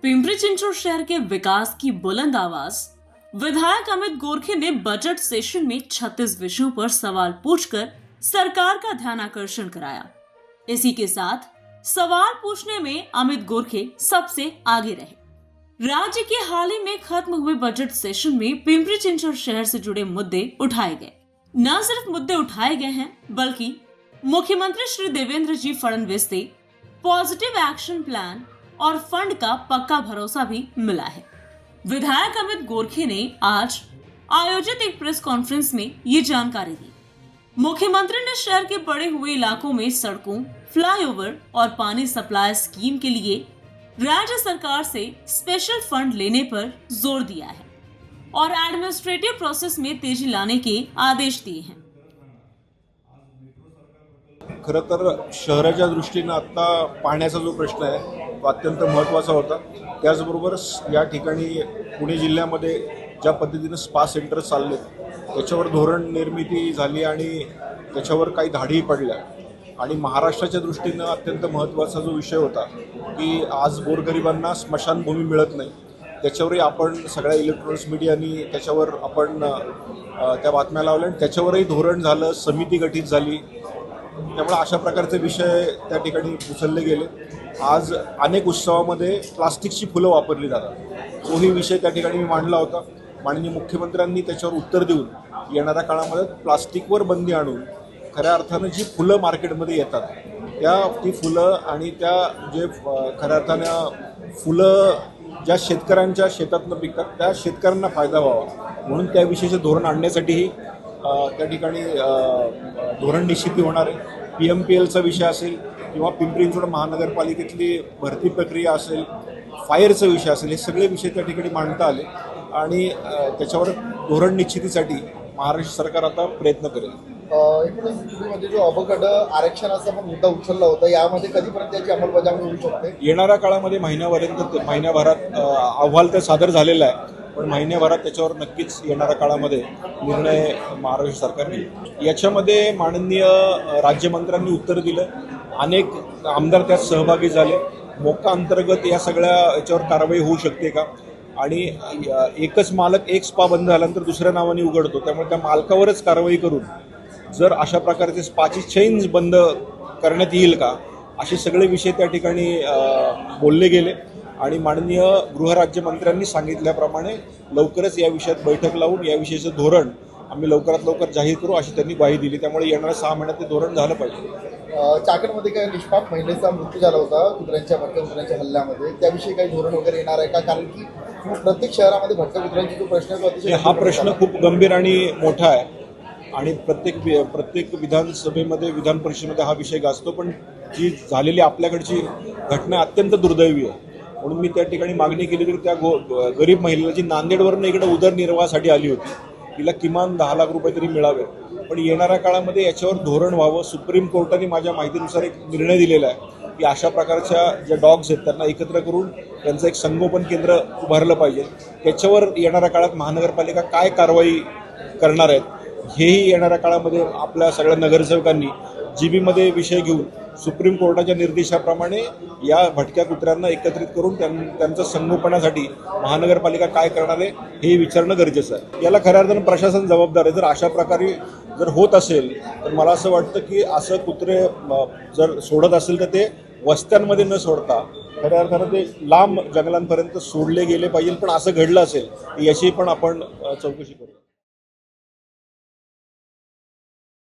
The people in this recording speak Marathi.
पिंपरी चिंचवड शहर के विकास की बुलंद आवाज विधायक अमित गोरखे ने बजट सेशन में 36 विषयों पर सवाल पूछकर सरकार का ध्यान आकर्षण कराया। इसी के साथ सवाल पूछने में अमित गोरखे सबसे आगे रहे। राज्य के हाल ही में खत्म हुए बजट सेशन में पिंपरी चिंचवड शहर से जुड़े मुद्दे उठाए गए। न सिर्फ मुद्दे उठाए गए हैं, बल्कि मुख्यमंत्री श्री देवेंद्र जी फडणवीस से पॉजिटिव एक्शन प्लान और फंड का पक्का भरोसा भी मिला है। विधायक अमित गोरखे ने आज आयोजित एक प्रेस कॉन्फ्रेंस में ये जानकारी दी। मुख्यमंत्री ने शहर के बड़े हुए इलाकों में सड़कों, फ्लाईओवर और पानी सप्लाई स्कीम के लिए राज्य सरकार से स्पेशल फंड लेने पर जोर दिया है और एडमिनिस्ट्रेटिव प्रोसेस में तेजी लाने के आदेश दिए हैं। खरं तर शहराच्या दृष्टीने आता पाण्याचा जो प्रश्न आहे तो अत्यंत महत्त्वाचा होता। त्याचबरोबर या ठिकाणी पुणे जिल्ह्यामध्ये ज्या पद्धतीने स्पा सेंटर चालले त्याच्यावर धोरण निर्मिती झाली आणि त्याच्यावर काही धाडी पडल्या आणि महाराष्ट्राच्या दृष्टीने अत्यंत महत्त्वाचा जो विषय होता की आज गोरगरिबांना स्मशानभूमी मिळत नाही, त्याच्यावरही आपण सगळ्या इलेक्ट्रॉनिक्स मीडियानी त्याच्यावर आपण त्या बातम्या लावल्या आणि त्याच्यावरही धोरण झालं, समिती गठीत झाली। त्यामुळे अशा प्रकारचे विषय त्या ठिकाणी उचलले गेले। आज अनेक उत्सवामध्ये प्लास्टिकची फुलं वापरली जातात, तोही विषय त्या ठिकाणी मी मांडला होता। माननीय मुख्यमंत्र्यांनी त्याच्यावर उत्तर देऊन येणाऱ्या काळामध्ये प्लास्टिकवर बंदी आणून खऱ्या अर्थानं जी फुलं मार्केटमध्ये येतात ती फुलं आणि त्या जे खऱ्या अर्थानं फुलं ज्या शेतकऱ्यांच्या शेतातनं पिकतात त्या शेतकऱ्यांना फायदा व्हावा म्हणून त्याविषयीचे धोरण आणण्यासाठीही त्या ठिकाणी धोरण निश्चिती होणार आहे। PMPLचा विषय असेल किंवा पिंपरी चिंचवड महानगरपालिकेतली भरती प्रक्रिया असेल, फायरचा विषय असेल, हे सगळे विषय त्या ठिकाणी मांडता आले आणि त्याच्यावर धोरण निश्चितीसाठी महाराष्ट्र सरकार आता प्रयत्न करेल। एकूणच जो अपघात आरक्षणाचा पण मुद्दा उचलला होता, यामध्ये कधीपर्यंत त्याची अंमलबजावणी होऊ शकते? येणाऱ्या काळामध्ये महिन्याभरात अहवाल तर सादर झालेला आहे, पण महिन्याभरात त्याच्यावर नक्कीच येणाऱ्या काळामध्ये निर्णय महाराष्ट्र सरकार घेईल। याच्यामध्ये माननीय राज्यमंत्र्यांनी उत्तर दिलं, अनेक आमदार त्यात सहभागी झाले। मोका अंतर्गत या सगळ्या याच्यावर कारवाई होऊ शकते का? आणि एकच मालक एक स्पा बंद झाल्यानंतर दुसऱ्या नावाने उघडतो, त्यामुळे त्या मालकावरच कारवाई करून जर अशा प्रकारचे स्पाची चेन्स बंद करण्यात येईल का, असे सगळे विषय त्या ठिकाणी बोलले गेले आणि माननीय गृहराज्यमंत्र्यांनी सांगितल्याप्रमाणे लवकरच या विषयात बैठक लावून याविषयीचं धोरण आम्ही लवकरात लवकर जाहीर करू अशी त्यांनी ग्वाही दिली। त्यामुळे येणाऱ्या 6 महिन्यात ते धोरण झालं पाहिजे। चाकणमध्ये काही निष्पाप महिलेचा मृत्यू झाला होता भटक्या कुत्र्यांच्या हल्ल्यामध्ये, त्याविषयी काही धोरण वगैरे येणार आहे का? कारण की प्रत्येक शहरामध्ये भटक्या कुत्र्यांची जो प्रश्न आहे तो अतिशय हा प्रश्न खूप गंभीर आणि मोठा आहे आणि प्रत्येक विधानसभेमध्ये विधान परिषदेमध्ये हा विषय गाजतो, पण जी झालेली आपल्याकडची घटना अत्यंत दुर्दैवी आहे म्हणून मी त्या ठिकाणी मागणी केली की त्या गरीब महिलेला जी नांदेडवरून इकडे उदरनिर्वाहासाठी आली होती तिला किमान 10 लाख रुपये तरी मिळावे, पण येणाऱ्या काळामध्ये याच्यावर धोरण व्हावं। सुप्रीम कोर्टाने माझ्या माहितीनुसार एक निर्णय दिलेला आहे की अशा प्रकारच्या ज्या डॉग्स आहेत त्यांना एकत्र करून त्यांचं एक संगोपन केंद्र उभारलं पाहिजे। त्याच्यावर येणाऱ्या काळात महानगरपालिका काय कारवाई करणार आहेत हेही येणाऱ्या काळामध्ये आपल्या सगळ्या नगरसेवकांनी जीबीमध्ये विषय घेऊन सुप्रीम कोर्टाच्या निर्देशाप्रमाणे या भटक्या कुत्र्यांना एकत्रित करून त्यांचं संगोपनासाठी महानगरपालिका काय करणार आहे हे विचारणं गरजेचं आहे। याला खऱ्या अर्थानं प्रशासन जबाबदार आहे। जर अशा प्रकारे जर होत असेल तर मला असं वाटतं की असं कुत्रे जर सोडत असेल तर ते वस्त्यांमध्ये न सोडता खऱ्या अर्थानं ते लांब जंगलांपर्यंत सोडले गेले पाहिजे, पण असं घडलं असेल याची पण आपण चौकशी करू।